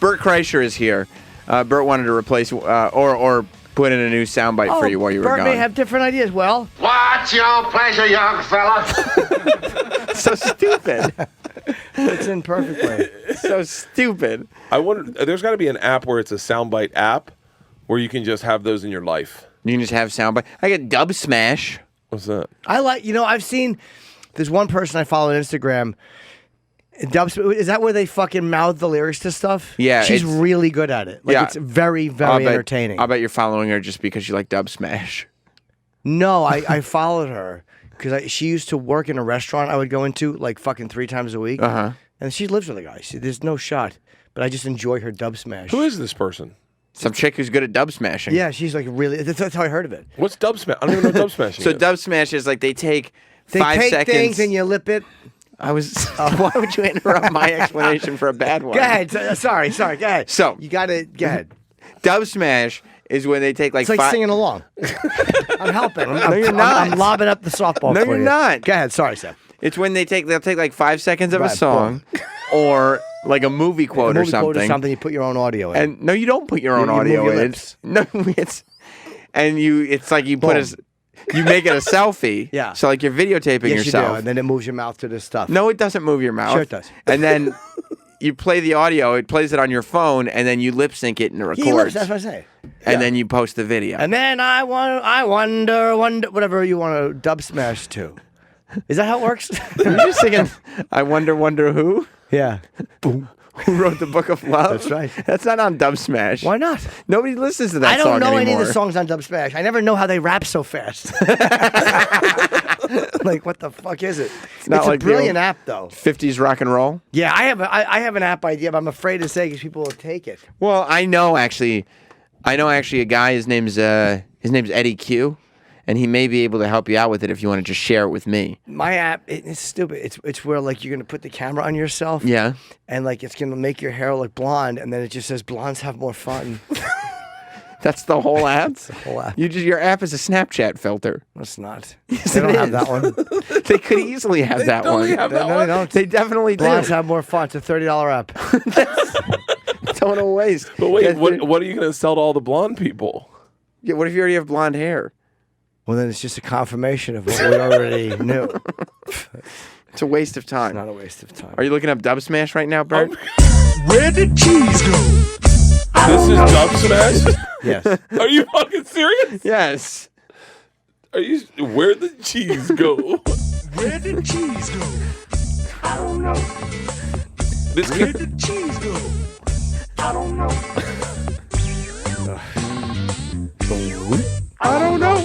Bert Kreischer is here. Bert wanted to replace or put in a new soundbite for you while you were Bert gone. may have different ideas. Well, What's your pleasure, young fella? So stupid. it's in perfectly. So stupid. I wonder. There's got to be an app where it's a soundbite app where you can just have those in your life. You can just have soundbite. I get Dub Smash. What's that? I like, I've seen, there's one person I follow on Instagram. Is that where they fucking mouth the lyrics to stuff? Yeah, She's really good at it. Like, it's very, very entertaining. I'll bet you're following her just because you like Dub Smash. No, I followed her because she used to work in a restaurant I would go into like fucking 3 times a week. Uh-huh. And she lives with a guy. There's no shot. But I just enjoy her Dub Smash. Who is this person? Some chick who's good at dub smashing. Yeah, she's like really, that's how I heard of it. What's dub smash? I don't even know what dub smashing So is. Dub Smash is like they take They 5 take seconds. things and you lip it. Why would you interrupt my explanation for a bad one? Go ahead. Sorry. Go ahead. So- you got to go ahead. Dub Smash is when they take like It's like 5... singing along. I'm helping. No, you're not. I'm lobbing up the softball. No, for you're you. not. Go ahead. Sorry, Sam. It's when they'll take like 5 seconds of a Right, song or like a movie quote A or movie something. quote or something. You put your own audio in. And no, you don't put your own You move audio your in. lips. No, it's like you put Boom. you make it a selfie. Yeah. So like you're videotaping yes, yourself. you do. And then it moves your mouth to this stuff. No, it doesn't move your mouth. Sure it does. And then you play the audio. It plays it on your phone, and then you lip sync it and it He records. lips, that's what I say. And then you post the video. And then I wonder, whatever you want to dub smash to. Is that how it works? You're just singing, I wonder who? Yeah. Who wrote the Book of Love? That's right. That's not on Dub Smash. Why not? Nobody listens to that I song don't know any of anymore. the songs on Dub Smash. I never know how they rap so fast. Like, what the fuck is it? It's not a like the brilliant old- app, though. 50s rock and roll? Yeah, I have an app idea, but I'm afraid to say because people will take it. Well, I know actually a guy. His name's Eddie Q, and he may be able to help you out with it if you want to just share it with me. My app, it's stupid. It's where like you're gonna put the camera on yourself. Yeah. And like it's gonna make your hair look blonde, and then it just says blondes have more fun. That's the whole app. That's the whole app. Your app is a Snapchat filter. It's not. Yes, They don't it have is. that one. They could easily have that totally one. have that No, one. they don't. They definitely do. Blondes have more fun. It's a $30 app. Total waste. But wait, That's what are you going to sell to all the blonde people? Yeah, what if you already have blonde hair? Well, then it's just a confirmation of what we already knew. It's a waste of time. Not a waste of time. Are you looking up Dub Smash right now, Bert? Where did cheese go? This is dub smash? Yes. Are you fucking serious? Yes. Are you? Where'd the cheese go? Where did cheese go? I don't know. This Where can't, did cheese go? I don't know. I don't know.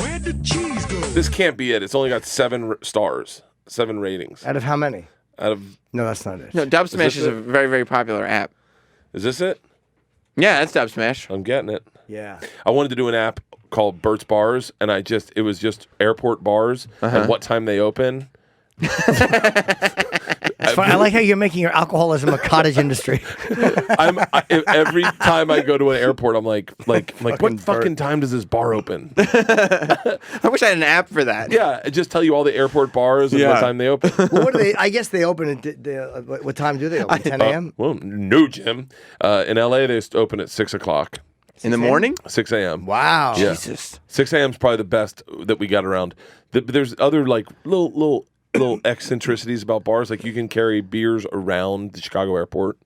Where did cheese go? this can't be it. It's only got 7 stars, 7 ratings Out of how many? out of. No, that's not it. No, Dub Smash this is a it? very, very popular app. Is this it? Yeah, that's Dub Smash. I'm getting it. Yeah. I wanted to do an app called Bert's Bars, and it was just airport bars and what time they open. It's fun. I like how you're making your alcoholism a cottage industry. Every time I go to an airport, I'm like, what Bert. fucking time does this bar open? I wish I had an app for that. Yeah, I just tell you all the airport bars and Yeah. what time they open. Well, what do they? I guess they open at what time do they open? 10 a.m. Well, no, Jim. In LA, they open at 6 o'clock, In the morning? 6 a.m. Wow. Yeah. Jesus. 6 a.m. is probably the best that we got around. But there's other like little eccentricities about bars. Like you can carry beers around the Chicago airport.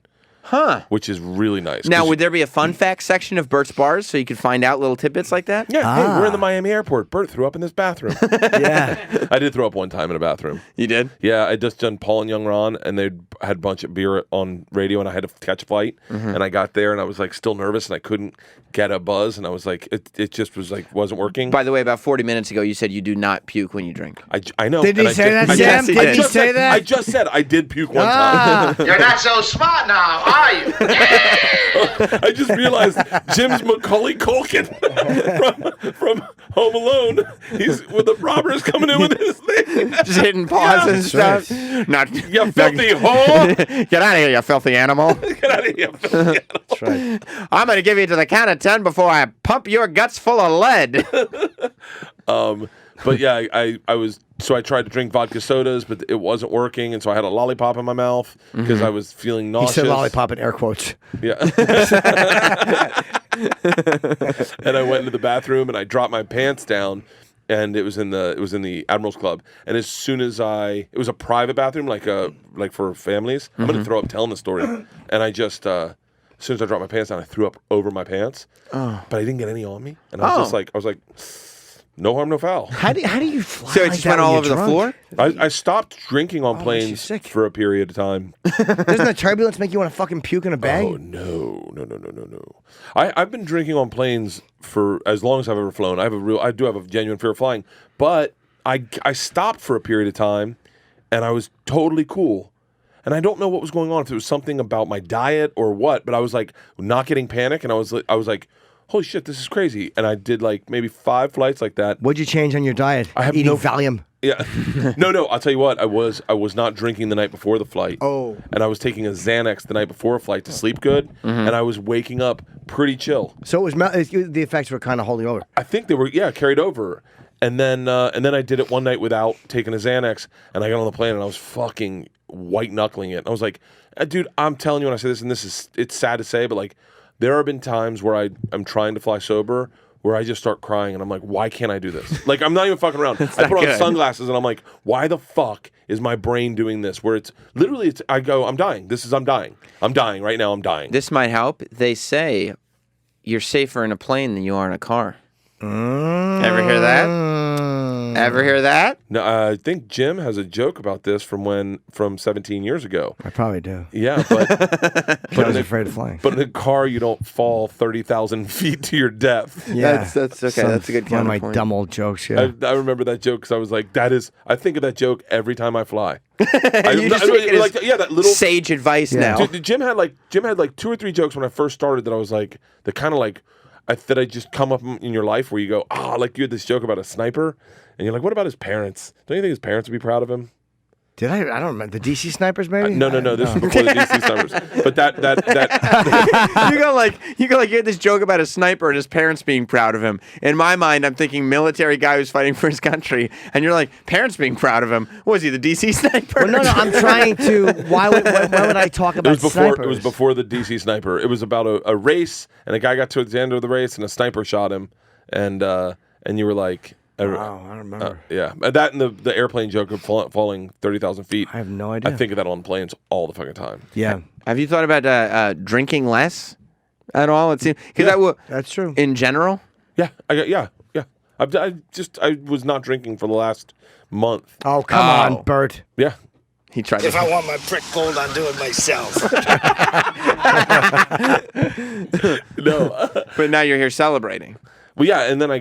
Huh. Which is really nice. Now, 'Cause would there be a fun fact section of Bert's Bars so you could find out little tidbits like that? yeah, hey, we're in the Miami airport. Bert threw up in this bathroom. Yeah. I did throw up one time in a bathroom. You did? Yeah, I just done Paul and Young Ron, and they had a bunch of beer on radio, and I had to catch a flight. And I got there, and I was like still nervous, and I couldn't get a buzz, and I was like, it just was like wasn't working. By the way, about 40 minutes ago, you said you do not puke when you drink. I know. Did and he I say that, I Yes, Sam? he Did did. he say that? I just said I did puke one Ah. You're not so smart now, are you? time. I just realized Jim's Macaulay Culkin from Home Alone. He's with the robbers coming in with his thing. Just hitting pause and That's stuff. Not, You filthy whore! Get out of here, you filthy animal. Get out of here! filthy That's right. I'm going to give you to the count of 10 before I pump your guts full of lead. But yeah, I was so I tried to drink vodka sodas, but it wasn't working, and so I had a lollipop in my mouth because I was feeling He nauseous. said lollipop in air quotes. Yeah. And I went into the bathroom and I dropped my pants down, and it was in the Admirals Club. And as soon as it was a private bathroom, like for families. I'm gonna throw up telling the story. And I just as soon as I dropped my pants down, I threw up over my pants. But I didn't get any on me. And I was like, no harm, no foul. How do you fly? So it like just that went when all you're over the drunk? floor? I stopped drinking on makes you planes sick. for a period of time. Doesn't the turbulence make you want to fucking puke in a bag? Oh no. I've been drinking on planes for as long as I've ever flown. I do have a genuine fear of flying, but I stopped for a period of time, and I was totally cool. And I don't know what was going on, if it was something about my diet or what, but I was like not getting panic, and I was like, holy shit, this is crazy. And I did like maybe 5 flights like that. What'd you change on your diet? I have Eating no- Valium. Yeah. No, I'll tell you what, I was not drinking the night before the flight. Oh. And I was taking a Xanax the night before a flight to sleep good, and I was waking up pretty chill. So it was the effects were kind of holding over. I think they were carried over. And then I did it one night without taking a Xanax, and I got on the plane and I was fucking white knuckling it. And I was like, dude, I'm telling you when I say this, and it's sad to say, but like there have been times where I'm trying to fly sober where I just start crying and I'm like, why can't I do this? Like, I'm not even fucking around. I put on good. sunglasses and I'm like, why the fuck is my brain doing this? Where it's literally, I go, I'm dying. I'm dying. I'm dying right now. I'm dying. This might help. They say you're safer in a plane than you are in a car. Ever hear that? Ever hear that? No, I think Jim has a joke about this from 17 years ago. I probably do. Yeah, but I was afraid of flying. But in a car, you don't fall 30,000 feet to your death. Yeah, That's okay. That's a good one of my counterpoint. dumb old jokes. Yeah, I remember that joke because I was like, I think of that joke every time I fly. You just take it as that little sage advice now. Dude, Jim had like 2 or 3 jokes when I first started that I was like, the kind of like, that I just come up in your life where you go, like you had this joke about a sniper, and you're like, what about his parents? Don't you think his parents would be proud of him? did I? I don't remember the DC snipers, maybe. No. This was before the DC snipers. But that you go like you had this joke about a sniper and his parents being proud of him. In my mind, I'm thinking military guy who's fighting for his country, and you're like parents being proud of him. What was he, the DC sniper? Well, no. I'm trying to. Why would I talk about snipers? It was before the DC sniper. It was about a race, and a guy got to the end of the race, and a sniper shot him, and you were like. Wow, I don't remember. Yeah, that and the airplane joke of falling 30,000 feet. I have no idea. I think of that on planes all the fucking time. Yeah, Have you thought about drinking less at all? It seems because that's true. in general. Yeah, I was not drinking for the last month. Oh, come on, Bert. Yeah, He tried. If I want my prick cold, I'll do it myself. no. But now you're here celebrating. Well, yeah, and then I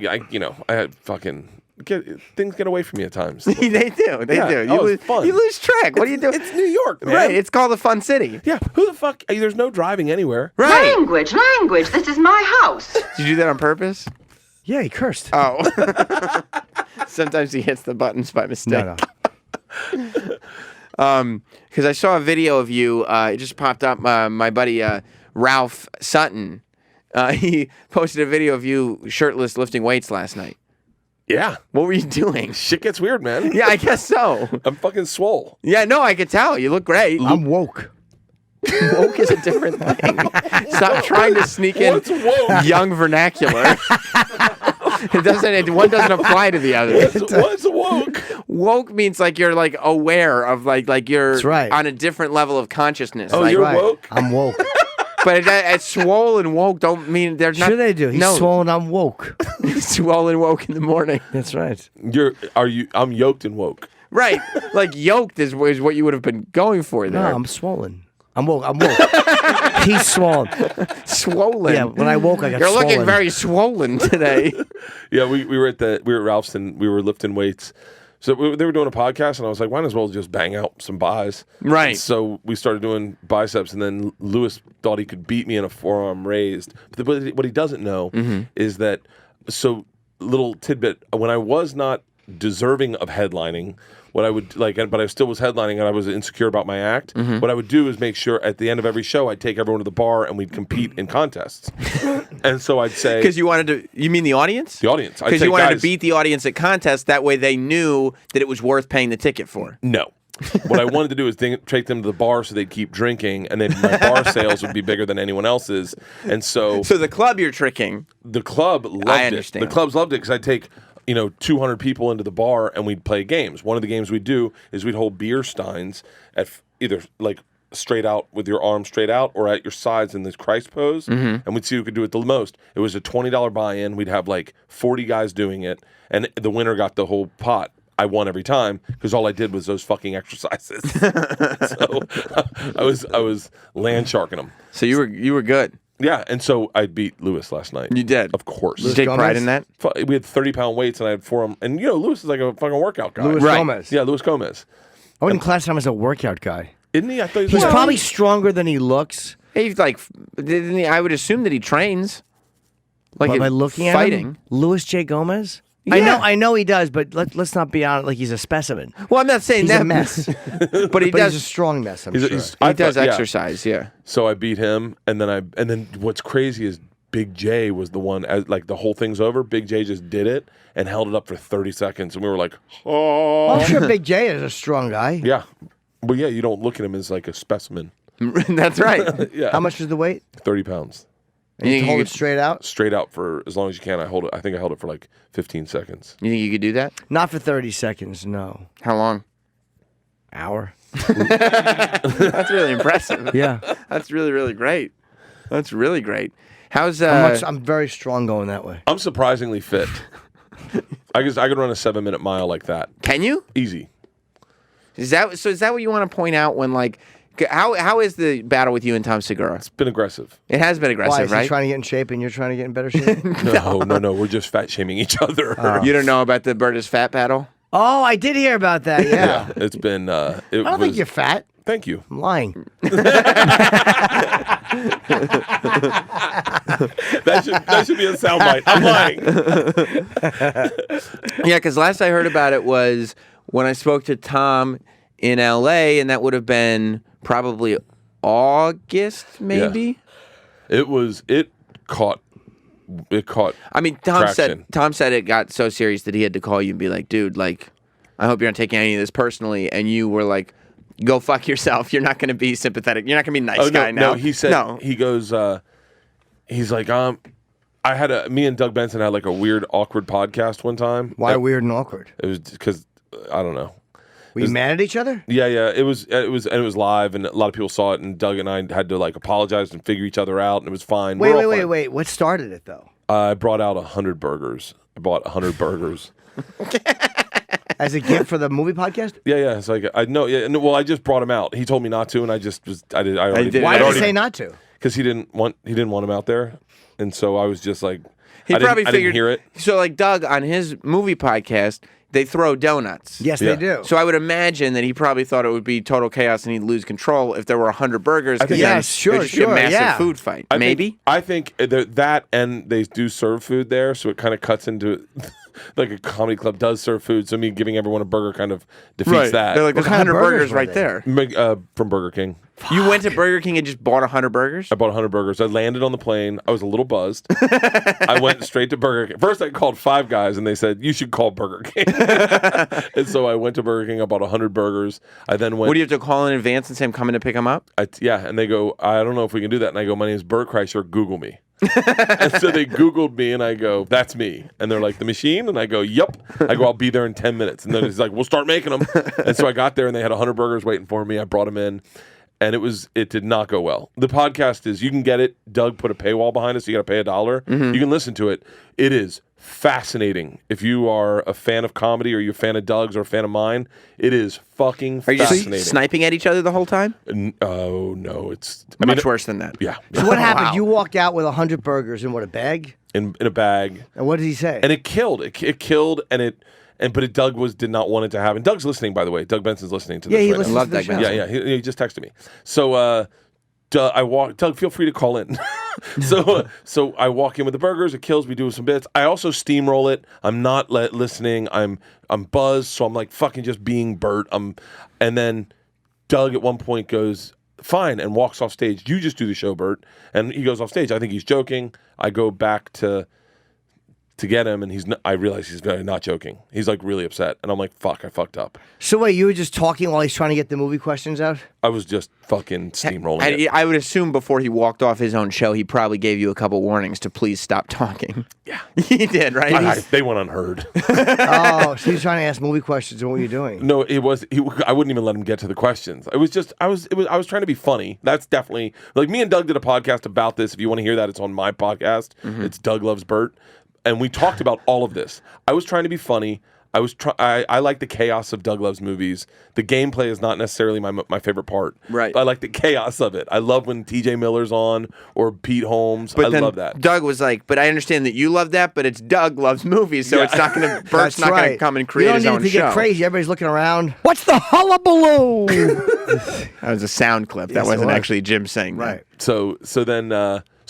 had fucking things get away from me at times. They do. They Yeah. do. Oh, it's fun. You lose track. What do you do? It's New York, man. Right. It's called a fun city. Yeah, who the fuck? There's no driving anywhere. Right. Language. This is my house. Did you do that on purpose? Yeah, he cursed. Oh. Sometimes he hits the buttons by mistake. No. Because I saw a video of you. It just popped up. My buddy Ralph Sutton. He posted a video of you shirtless lifting weights last night. Yeah, What were you doing? shit gets weird, man. Yeah, I guess so. I'm fucking swole. Yeah, no, I could tell. You look great. I'm woke. Woke is a different thing. Stop trying to sneak in What's woke? young vernacular. One doesn't apply to the other. What's woke? Woke means like you're like aware of like you're That's right. on a different level of consciousness. Oh, like, you're Right. woke? I'm woke. but it's swole and woke don't mean they're not. Sure they do. He's no, swollen. I'm woke. swollen woke in the morning. That's right. I'm yoked and woke. Right, like yoked is what you would have been going for No, there. I'm swollen. I'm woke. He's swollen. Swollen. Yeah, when I woke, I got You're swollen. looking very swollen today. Yeah, we were at Ralphston. We were lifting weights. So they were doing a podcast, and I was like, might as well just bang out some buys. Right. And so we started doing biceps, and then Lewis thought he could beat me in a forearm raised. But what he doesn't know is that, so little tidbit, when I was not deserving of headlining, what I would like, but I still was headlining and I was insecure about my act. Mm-hmm. What I would do is make sure at the end of every show, I'd take everyone to the bar and we'd compete in contests. And so I'd say, Because you wanted to, you mean the audience? the audience. I'd Because say, you wanted to "Guys, beat the audience at contests. That way they knew that it was worth paying the ticket for. No. What I wanted to do is take them to the bar so they'd keep drinking, and then my bar sales would be bigger than anyone else's. And so So the club you're tricking. the club loved I it. understand. The clubs loved it because I'd take 200 people into the bar and we'd play games. One of the games we'd do is we'd hold beer steins at either like straight out with your arms straight out or at your sides in this Christ pose, and we'd see who could do it the most. It was a $20 buy-in. We'd have like 40 guys doing it, and the winner got the whole pot. I won every time because all I did was those fucking exercises. So I was land sharking them. So you were good. Yeah, and so I beat Lewis last night. You did. Of course. Did you take pride Gomez? in that? We had 30-pound weights, and I had 4 of them. And, Lewis is like a fucking workout guy. Louis Right. Gomez. Yeah, Louis Gomez. I wouldn't class him as a workout guy. Isn't he? I thought he was He's like- probably stronger than he looks. He's like, didn't he, I would assume that he trains. Like But by in looking fighting. at him, Louis J. Gomez. Yeah. I know he does, but let's not be on it like he's a specimen. Well, I'm not saying He's that a mess, but he but does. he's a strong mess. I'm He's- sure. he's- he I does thought- yeah. exercise. Yeah. So I beat him, and then what's crazy is Big J was the one, as like the whole thing's over, Big J just did it and held it up for 30 seconds, and we were like, oh. Well, I'm sure Big J is a strong guy. Yeah. But yeah, you don't look at him as like a specimen. That's right. Yeah. How much is the weight? 30 pounds. And you You hold could- it straight out? Straight out for as long as you can. I think I held it for like 15 seconds. You think you could do that? Not for 30 seconds, no. How long? Hour. That's really impressive. Yeah. That's really, really great. That's really great. How's I'm very strong going that way. I'm surprisingly fit. I guess I could run a 7-minute mile like that. Can you? Easy. Is that what you want to point out when like how is the battle with you and Tom Segura? It's been aggressive. It has been Why? aggressive, Is he right? trying to get in shape and you're trying to get in better shape? No. We're just fat shaming each other. You don't know about the Bert is fat battle? Oh, I did hear about that, yeah. Yeah, it's been. I don't think you're fat. Thank you. I'm lying. That should be a soundbite. I'm lying. Yeah, because last I heard about it was when I spoke to Tom in L.A., and that would have been probably August, maybe. It caught. I mean, Traction. Tom said it got so serious that he had to call you and be like, dude, like, I hope you're not taking any of this personally. And you were like, go fuck yourself. You're not going to be sympathetic. You're not going to be a nice guy now. No, he said. No. He goes. He's like, me and Doug Benson had like a weird, awkward podcast one time. Why weird and awkward? It was because I don't know. Were you mad at each other? Yeah. It was live, and a lot of people saw it, and Doug and I had to like apologize and figure each other out, and it was fine. We're all fine. Wait. What started it, though? I brought out 100 burgers. I bought 100 burgers. As a gift for the movie podcast? Yeah. It's like I know. Yeah. Well, I just brought him out. He told me not to, and I just was. I did. I already did it. Why I'd did already- you say not to? Because he didn't want him out there, and so I was just like, He probably I figured. didn't hear it. So, like Doug on his movie podcast, they throw donuts. Yes, Yeah. they do. So I would imagine that he probably thought it would be total chaos and he'd lose control if there were 100 burgers. 'cause think- then Yes, sure, it would just be a sure, massive yeah. food fight. I Maybe. think that, and they do serve food there, so it kind of cuts into like a comedy club does serve food. So me giving everyone a burger kind of defeats that. They're like, there's What kind of 100 burgers burgers were right they? there. From Burger King. You went to Burger King and just bought 100 burgers? I bought 100 burgers. I landed on the plane. I was a little buzzed. I went straight to Burger King. First, I called Five Guys, and they said, you should call Burger King. And so I went to Burger King. I bought 100 burgers. I then went. What do you have to call in advance and say I'm coming to pick them up? Yeah, and they go, I don't know if we can do that. And I go, my name is Bert Kreischer. Google me. And so they Googled me, and I go, that's me. And they're like, the machine? And I go, yep. I go, I'll be there in 10 minutes. And then he's like, we'll start making them. And so I got there, and they had 100 burgers waiting for me. I brought them in. And it did not go well. The podcast is, you can get it. Doug put a paywall behind it, so you got to pay $1. Mm-hmm. You can listen to it. It is fascinating. If you are a fan of comedy, or you're a fan of Doug's, or a fan of mine, it is fucking Are you fascinating. just sniping at each other the whole time? Oh, no. It's Much worse than that. Yeah. So what happened? Wow. You walked out with 100 burgers in what, a bag? In a bag. And what did he say? And it killed. It killed, but Doug did not want it to happen. Doug's listening, by the way. Doug Benson's listening to this. yeah, he right listens now. love to the Doug show. Benson. Yeah. He just texted me. So I walked. Doug, feel free to call in. So I walk in with the burgers. It kills. We do some bits. I also steamroll it. I'm not listening. I'm buzzed. So I'm like fucking just being Bert. And then Doug at one point goes, fine, and walks off stage. You just do the show, Bert. And he goes off stage. I think he's joking. I go back to get him, and I realize he's very not joking. He's like really upset, and I'm like, "Fuck, I fucked up." So wait, you were just talking while he's trying to get the movie questions out? I was just fucking steamrolling it. I would assume before he walked off his own show, he probably gave you a couple warnings to please stop talking. Yeah, he did, right? They went unheard. Oh, so he's trying to ask movie questions, and what were you doing? No, it was. I wouldn't even let him get to the questions. It was just. I was trying to be funny. That's definitely like me and Doug did a podcast about this. If you want to hear that, it's on my podcast. Mm-hmm. It's Doug Loves Bert. And we talked about all of this. I was trying to be funny. I like the chaos of Doug Loves movies. The gameplay is not necessarily my favorite part. Right. But I like the chaos of it. I love when TJ Miller's on or Pete Holmes. But I then love that. Doug was like, but I understand that you love that, but it's Doug Loves movies, so Yeah. it's not going to, Bert's That's not going right. to come and create his You own don't need to show. get crazy. Everybody's looking around. What's the hullabaloo? That was a sound clip. That Yes, it wasn't was. actually Jim saying that. Right. So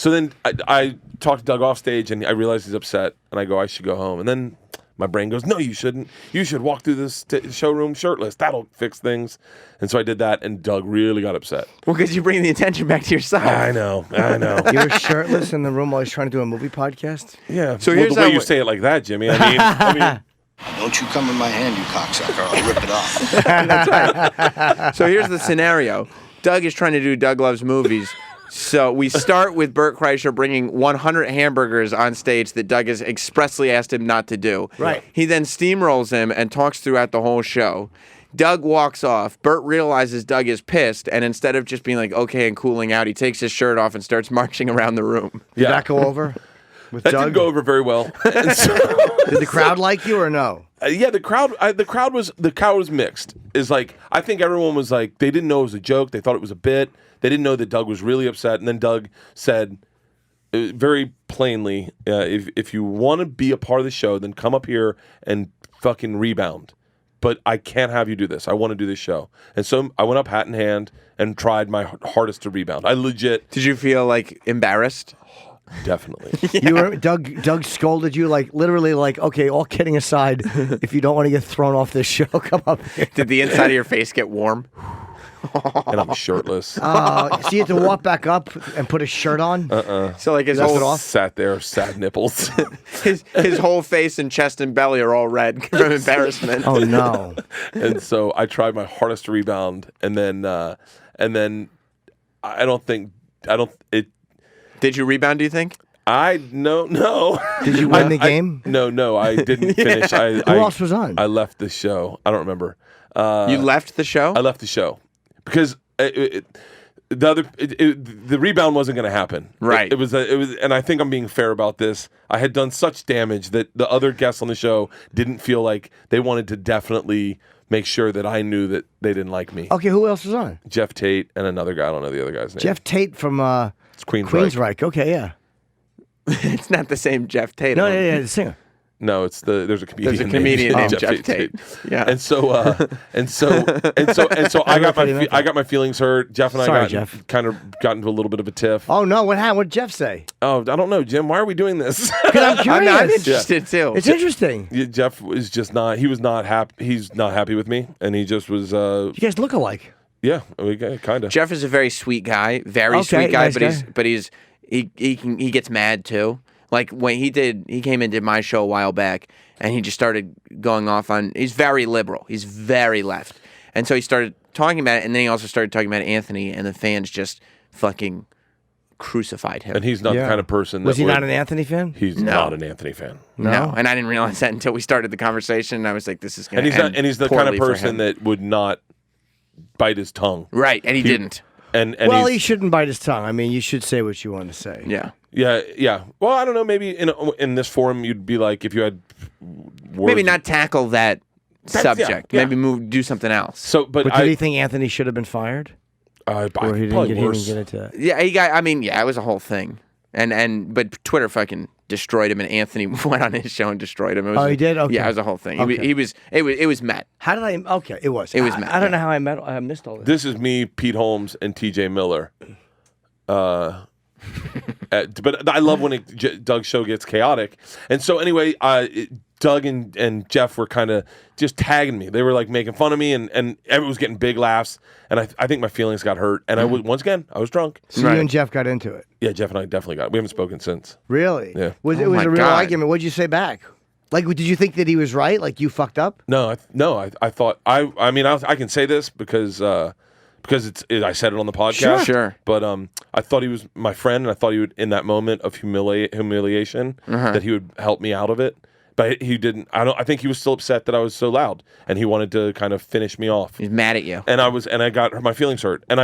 then I talked to Doug off stage, and I realized he's upset, and I go, I should go home. And then my brain goes, no, you shouldn't. You should walk through this showroom shirtless. That'll fix things. And so I did that, and Doug really got upset. Well, because you bring the attention back to yourself. I know. You were shirtless in the room while he's trying to do a movie podcast? Yeah. So Well, here's the way how you we- say it like that, Jimmy. I mean, Don't you come in my hand, you cocksucker. I'll rip it off. So here's the scenario. Doug is trying to do Doug Loves movies. So we start with Bert Kreischer bringing 100 hamburgers on stage that Doug has expressly asked him not to do. Right. He then steamrolls him and talks throughout the whole show. Doug walks off. Bert realizes Doug is pissed, and instead of just being like, okay, and cooling out, he takes his shirt off and starts marching around the room. Did that go over with that Doug? didn't go over very well. And so, Did the crowd like you or no? yeah, the crowd was mixed. Is like I think everyone was like they didn't know it was a joke. They thought it was a bit. They didn't know that Doug was really upset. And then Doug said very plainly, if you want to be a part of the show, then come up here and fucking rebound. But I can't have you do this. I want to do this show. And so I went up hat in hand and tried my hardest to rebound. I legit, Did you feel like embarrassed? definitely. You were Doug scolded you like literally like, okay, all kidding aside, if you don't want to get thrown off this show, come up here. Did the inside of your face get warm? And I'm shirtless. So you had to walk back up and put a shirt on? So like his Dust it whole off? Sat there, sad nipples. his whole face and chest and belly are all red from embarrassment. Oh no. And so I tried my hardest to rebound, and then Did you rebound, do you think? no. Did you win the game? No, I didn't finish. Who else was on? I left the show. I don't remember. You left the show? I left the show because the rebound wasn't going to happen. Right. It was, and I think I'm being fair about this. I had done such damage that the other guests on the show didn't feel like they wanted to definitely make sure that I knew that they didn't like me. Okay, who else was on? Jeff Tate and another guy. I don't know the other guy's name. Jeff Tate from It's Queensryche. Queensryche. Okay, yeah. It's not the same Jeff Tate. No, yeah, the singer. No, it's there's a comedian. There's a comedian named Jeff Jeff Tate. Yeah. And so I got my feelings hurt. Jeff and Sorry, I Jeff. kind of got into a little bit of a tiff. Oh no, what happened? What did Jeff say? Oh, I don't know, Jim. Why are we doing this? I'm curious. I'm interested too. It's interesting. Yeah, Jeff was just not. He was not happy. He's not happy with me, and he just was. You guys look alike. Yeah, kind of. Jeff is a very sweet guy, very Okay, sweet guy, nice but guy. he gets mad too. Like when he came and did my show a while back, and he just started going off on. He's very liberal. He's very left, and so he started talking about it, and then he also started talking about Anthony, and the fans just fucking crucified him. And he's not Yeah. the kind of person. Was that he would- not an Anthony fan? He's No. not an Anthony fan. no, and I didn't realize that until we started the conversation. And I was like, "This is going And to he's end not. And he's the kind of poorly for person him. that would not bite his tongue. right." And he didn't. And Well, he's, he shouldn't bite his tongue. I mean, you should say what you want to say. Yeah. Yeah. Well, I don't know. Maybe in this forum, you'd be like, if you had words, Maybe not tackle that subject. yeah. Maybe do something else. So, but But did he think Anthony should have been fired? I Or he didn't probably get worse. into that? Yeah, he got. I mean, yeah, it was a whole thing, but Twitter fucking destroyed him, and Anthony went on his show and destroyed him. It was, Oh, he did? Okay. Yeah, it was a whole thing. Okay. It was Matt. How did I? Okay, it was. It was I, Matt, I don't yeah. know how I missed all this. This is me, Pete Holmes, and TJ Miller. But I love when Doug's show gets chaotic. And so anyway, Doug and Jeff were kind of just tagging me. They were like making fun of me, and everyone was getting big laughs. And I think my feelings got hurt. And I was once again, I was drunk. So you and Jeff got into it. Yeah, Jeff and I definitely got. We haven't spoken since. Really? Yeah. It was a real argument. What did you say back? Like, did you think that he was right? Like, you fucked up? No, I thought I can say this because I said it on the podcast. Sure. But I thought he was my friend, and I thought he would, in that moment of humiliation, that he would help me out of it. But he didn't. I think he was still upset that I was so loud, and he wanted to kind of finish me off. He's mad at you. And I got my feelings hurt, and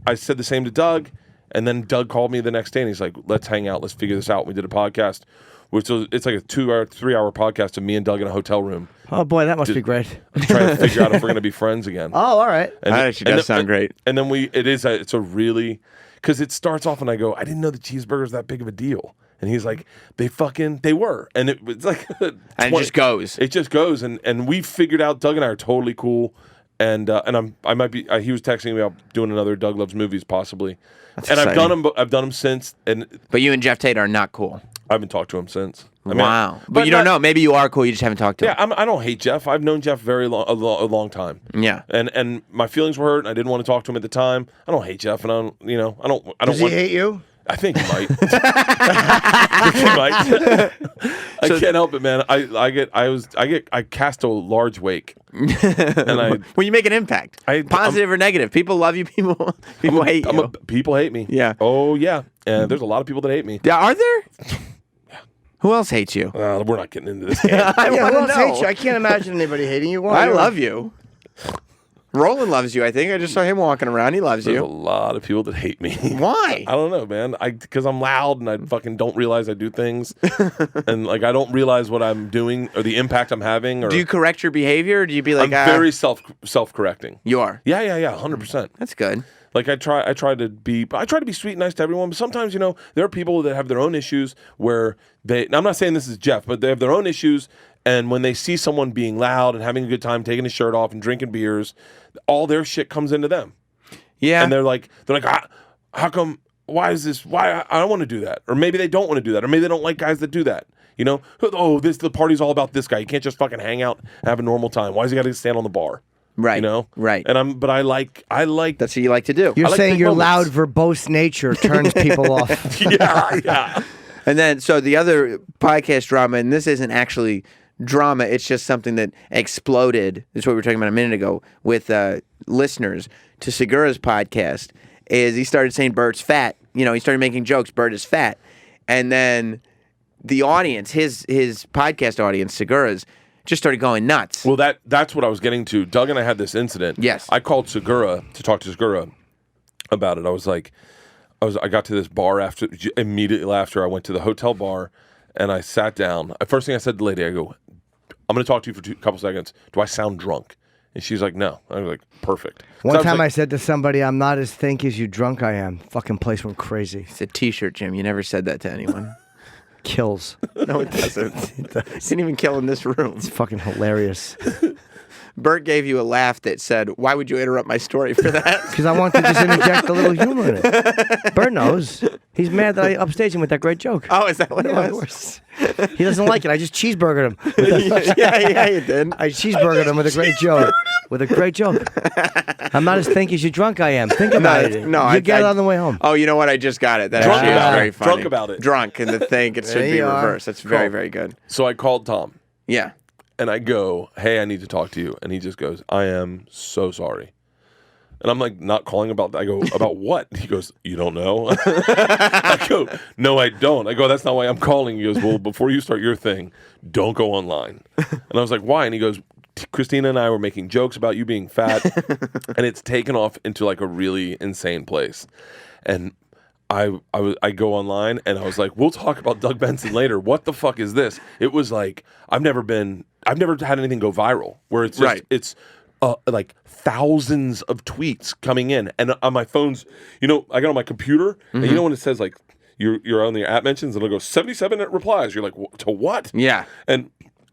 I said the same to Doug, and then Doug called me the next day, and he's like, "Let's hang out. Let's figure this out." We did a podcast. It's like a 3-hour podcast of me and Doug in a hotel room. Oh, boy, that must be great. Trying to figure out if we're going to be friends again. Oh, all right. That actually does sound great. And then it's a really, because it starts off and I go, I didn't know the cheeseburger's that big of a deal. And he's like, they were. And it's like, and it just goes. It just goes. And we figured out, Doug and I are totally cool. And I might be, he was texting me about doing another Doug Loves Movies possibly. That's and exciting. I've done them since. But you and Jeff Tate are not cool. I haven't talked to him since. Wow. But you don't know. Maybe you are cool. You just haven't talked to him. Yeah, I don't hate Jeff. I've known Jeff a long time. Yeah. And my feelings were hurt, and I didn't want to talk to him at the time. I don't hate Jeff, and I don't. Does he hate you? I think he might. I think he might. I can't help it, man. I cast a large wake, and when you make an impact, positive or negative, people love you. People hate you. People hate me. Yeah. Oh yeah. And there's a lot of people that hate me. Yeah. Are there? Who else hates you? We're not getting into this game. I Who want else to know. hates you? I can't imagine anybody hating you. I love you. Roland loves you, I think. I just saw him walking around. He loves There's a you. lot of people that hate me. Why? I don't know, man. Because I'm loud and I fucking don't realize I do things. And like I don't realize what I'm doing or the impact I'm having. Or do you correct your behavior, or do you be like, I'm very self-correcting. You are? Yeah, 100%. That's good. Like I try to be sweet and nice to everyone, but sometimes, there are people that have their own issues where I'm not saying this is Jeff, but they have their own issues, and when they see someone being loud and having a good time, taking his shirt off and drinking beers, all their shit comes into them. Yeah. And they're like, how come, why is this, why, I don't want to do that. Or maybe they don't want to do that. Or maybe they don't like guys that do that. The party's all about this guy. You can't just fucking hang out and have a normal time. Why does he got to stand on the bar? Right. Right. And I like that's what you like to do. You're like saying big your moments. loud, verbose nature turns people off. yeah. And then, so the other podcast drama, and this isn't actually drama, it's just something that exploded. This is what we were talking about a minute ago with listeners to Segura's podcast, is he started saying Bert's fat. He started making jokes, Bert is fat. And then the audience, his podcast audience, Segura's, just started going nuts. Well, that's what I was getting to. Doug and I had this incident. Yes. I called Segura to talk to Segura about it. I got to this bar immediately after I went to the hotel bar, and I sat down. First thing I said to the lady, I go, I'm going to talk to you for a couple seconds. Do I sound drunk? And she's like, no. I was like, perfect. One time I said to somebody, I'm not as think as you drunk I am. Fucking place went crazy. It's a t-shirt, Jim. You never said that to anyone. Kills. No, it doesn't. It didn't even kill in this room. It's fucking hilarious. Bert gave you a laugh that said, why would you interrupt my story for that? Because I want to just interject a little humor in it. Bert knows. He's mad that I upstaged him with that great joke. Oh, is that what Yeah, it of was? He doesn't like it. I just cheeseburgered him. With yeah, you did. I cheeseburgered him with a great joke. I'm not as think as you drunk I am. Think about it. No, you get it on the way home. Oh, you know what? I just got it. That Drunk actually is about it. very funny. Drunk about it. Drunk and the think. It should There be you are. reversed. That's very, very good. So I called Tom, Yeah. and I go, hey, I need to talk to you. And he just goes, I am so sorry. And I'm like, not calling about that. I go, about what? He goes, you don't know? I go, no, I don't. I go, that's not why I'm calling. He goes, well, before you start your thing, don't go online. And I was like, why? And he goes, Christina and I were making jokes about you being fat, and it's taken off into like a really insane place. And I go online, and I was like, we'll talk about Doug Benson later. What the fuck is this? It was like, I've never had anything go viral where it's just, Right. it's like thousands of tweets coming in, and on my phones, I got on my computer, and when it says like you're on the app mentions, and it'll go 77 replies. You're like, to what? Yeah. And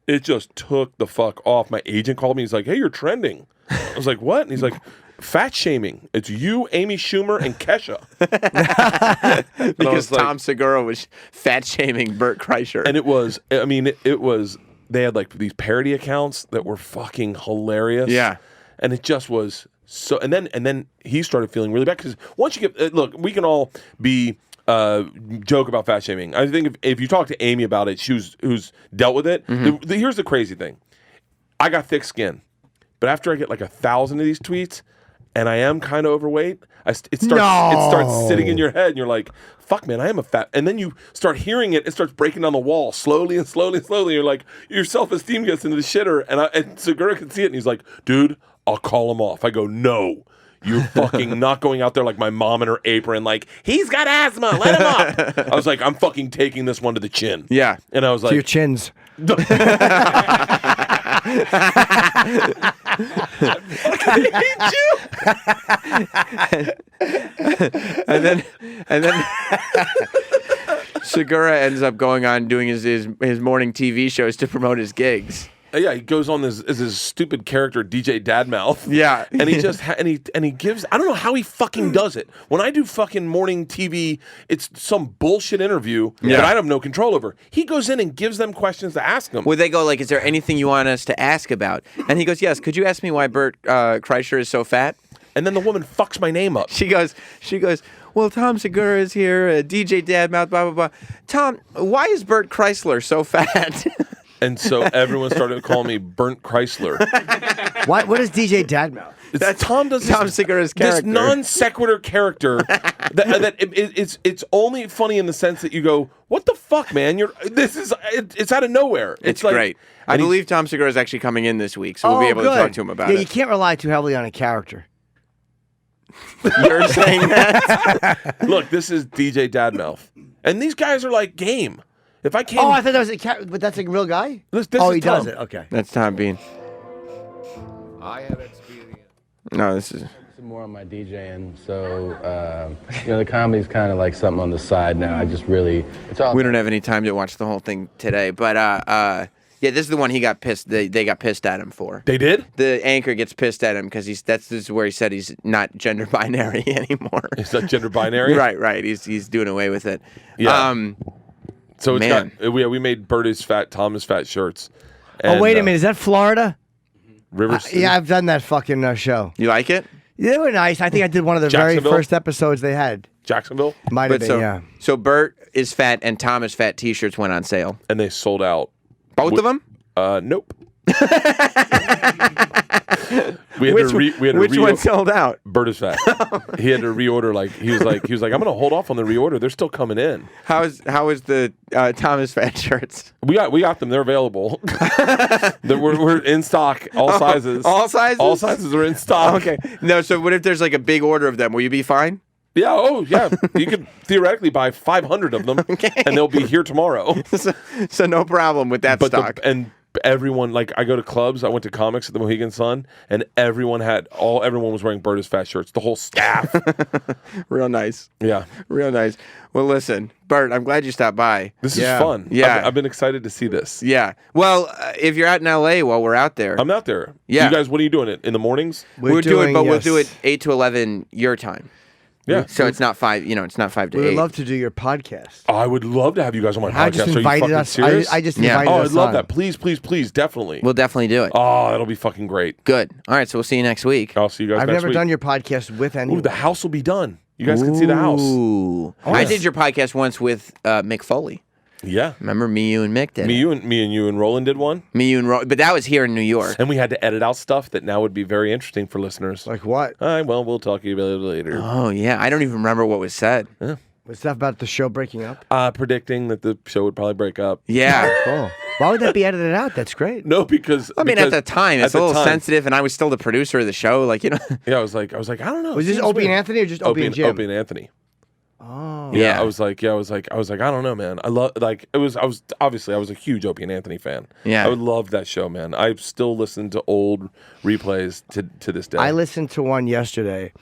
it just took the fuck off. My agent called me. He's like, hey, you're trending. I was like, what? And he's like, fat shaming. It's you, Amy Schumer, and Kesha. Because Tom Segura was fat shaming Bert Kreischer. And it was, I mean, it was, they had like these parody accounts that were fucking hilarious. Yeah. And it just was so, and then he started feeling really bad because once you get, look, we can all be, joke about fat shaming. I think if you talk to Amy about it, who's dealt with it, here's the crazy thing. I got thick skin, but after I get like 1,000 of these tweets, and I am kind of overweight, it starts sitting in your head, and you're like, fuck, man, I am a fat. And then you start hearing it, it starts breaking down the wall slowly and slowly and slowly. You're like, your self-esteem gets into the shitter. And Segura can see it, and he's like, dude, I'll call him off. I go, no, you're fucking not going out there like my mom in her apron, like, he's got asthma, let him up. I was like, I'm fucking taking this one to the chin. Yeah. And I was like, to your chins. and then Segura ends up going on doing his morning TV shows to promote his gigs. Yeah, he goes on this stupid character DJ Dadmouth. Yeah, and he just and he gives. I don't know how he fucking does it. When I do fucking morning TV, it's some bullshit interview that I have no control over. He goes in and gives them questions to ask them. Well, they go like, "Is there anything you want us to ask about?" And he goes, "Yes. Could you ask me why Bert Kreischer is so fat?" And then the woman fucks my name up. She goes, well, Tom Segura is here, DJ Dadmouth, blah, blah, blah. Tom, why is Bert Kreischer so fat? And so everyone started calling me Burnt Chrysler. What is DJ Dadmouth? Tom Segura's character. This non sequitur character it's only funny in the sense that you go, what the fuck, man? It's out of nowhere. It's like, great. I believe Tom Segura is actually coming in this week, so we'll be able to talk to him about it. Yeah, you can't rely too heavily on a character. You're saying that? Look, this is DJ Dadmouth. And these guys are like game. If I can't. Oh, I thought that was but that's a real guy? This he is Tom. does it. Okay. That's Tom Bean. I have experience. No, this is More on my DJing, so the comedy's kind of like something on the side now. I just really, it's all. We don't have any time to watch the whole thing today, but yeah, this is the one he got pissed. They got pissed at him for. They did? The anchor gets pissed at him because this is where he said he's not gender binary anymore. Is that gender binary? Right. He's doing away with it. Yeah. So it's Man. we made Bert is fat, Tom is fat shirts. And, wait a minute, is that Florida? River City? Yeah, I've done that fucking show. You like it? They were nice. I think I did one of the very first episodes they had. Jacksonville? Might have been, yeah. So Bert is fat and Tom is fat T-shirts went on sale. And they sold out. Both of them? Nope. Which one sold out? Bert is fat. He had to reorder. Like he was like, I'm gonna hold off on the reorder. They're still coming in. How is the Tom is fat shirts? We got them. They're available. we're in stock. All sizes. All sizes. All sizes are in stock. Okay. No. So what if there's like a big order of them? Will you be fine? Yeah. Oh, yeah. You could theoretically buy 500 of them, and they'll be here tomorrow. So no problem with that stock. And everyone, like, I go to clubs. I went to comics at the Mohegan Sun, and everyone was wearing Bert is fat shirts. The whole staff. Real nice. Yeah. Real nice. Well, listen, Bert, I'm glad you stopped by. This is fun. Yeah. I've been excited to see this. Yeah. Well, if you're out in L.A. while we're out there. I'm out there. Yeah. You guys, what are you doing? It in the mornings? We'll do it, but we'll do it 8 to 11 your time. Yeah. So it's not 5, it's not 5 to 8. We would love to do your podcast. Oh, I would love to have you guys on my podcast. Just Are you invited fucking us. serious? I just invited Oh, us I'd love on. that. Please, please, please, definitely. We'll definitely do it. Oh, that'll be fucking great. Good. All right, so we'll see you next week. I'll see you guys I've next never week. done your podcast with anyone. Ooh, the house will be done. You guys can see the house. Ooh. I did your podcast once with Mick Foley. Yeah. Remember me, you, and Mick did it. Me and you and Roland did one. Me, you, and Roland. But that was here in New York. And we had to edit out stuff that now would be very interesting for listeners. Like what? Well, we'll talk to you about it later. Oh, yeah. I don't even remember what was said. Was stuff about the show breaking up? Predicting that the show would probably break up. Yeah. Cool. Why would that be edited out? That's great. No, because I mean, at the time, it's a little sensitive, and I was still the producer of the show. Like, Yeah, I was like, I don't know. Was this Opie and Anthony or just Opie and Jim? Opie and Anthony. Oh. Yeah. I was like, I don't know, man. I was a huge Opie and Anthony fan. Yeah. I would love that show, man. I still listen to old replays to this day. I listened to one yesterday.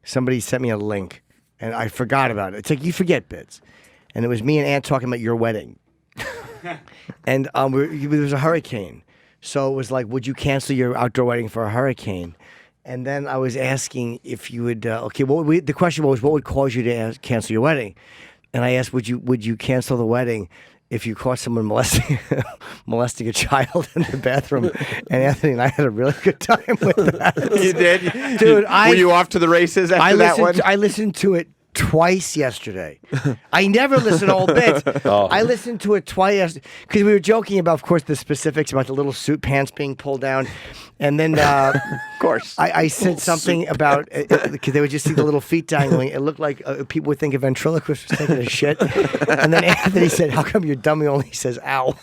Somebody sent me a link, and I forgot about it. It's like you forget bits. And it was me and Aunt talking about your wedding. And there was a hurricane. So it was like, would you cancel your outdoor wedding for a hurricane? And then I was asking if you would. The question was, what would cause you to cancel your wedding? And I asked, would you cancel the wedding if you caught someone molesting a child in the bathroom? And Anthony and I had a really good time with that. You did, Dude. Were you off to the races after that one? I listened to it twice yesterday. I never listen to old bits. I listened to it twice because we were joking about, of course, the specifics about the little suit pants being pulled down. And then, of course, I said something about because they would just see the little feet dangling. It looked like people would think a ventriloquist was taking a shit. And then Anthony said, "How come your dummy only says ow?"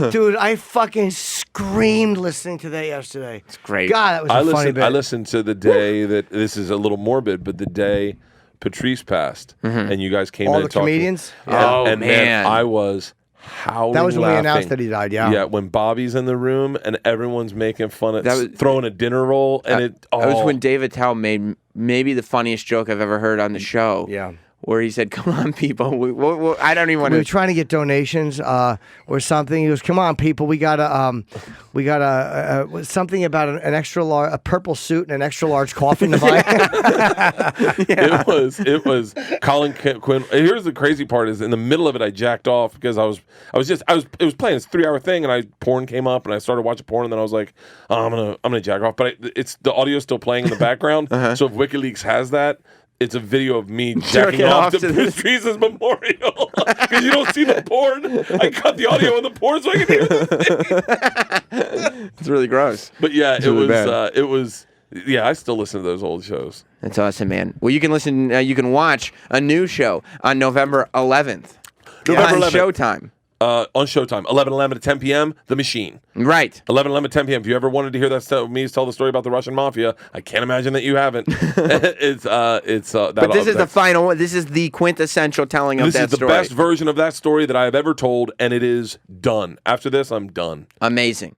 Dude, I fucking screamed listening to that yesterday. It's great. God, that was a funny bit. I listened to the day that this is a little morbid, but the day Patrice passed, and you guys came All in the and talked. comedians? And man. man, I was howling. That was when we laughing. announced that he died. Yeah. Yeah, when Bobby's in the room and everyone's making fun of throwing a dinner roll, and that was when Dave Attell made maybe the funniest joke I've ever heard on the show. Yeah. Where he said, "Come on, people, I don't even want We to." were trying to get donations or something. He goes, "Come on, people, we got something about an extra large, a purple suit and an extra large coffin to buy." It was Colin Quinn. Here's the crazy part: is in the middle of it, I jacked off because it was playing this 3-hour thing, and porn came up, and I started watching porn, and then I was like, oh, I'm gonna jack off, but it's the audio's still playing in the background. So if WikiLeaks has that. It's a video of me jacking off to Patrice's memorial because you don't see the porn. I cut the audio on the porn so I can hear the thing. It's really gross. But yeah, It was Yeah, I still listen to those old shows. That's awesome, man. Well, you can listen. You can watch a new show on November 11th. November on 11th. Showtime. On Showtime, 11/11 to 10 p.m. The Machine. Right. 11/11 10 p.m. If you ever wanted to hear me tell the story about the Russian mafia, I can't imagine that you haven't. It's But this is the final one. This is the quintessential telling of that story. This is the best version of that story that I have ever told, and it is done. After this, I'm done. Amazing.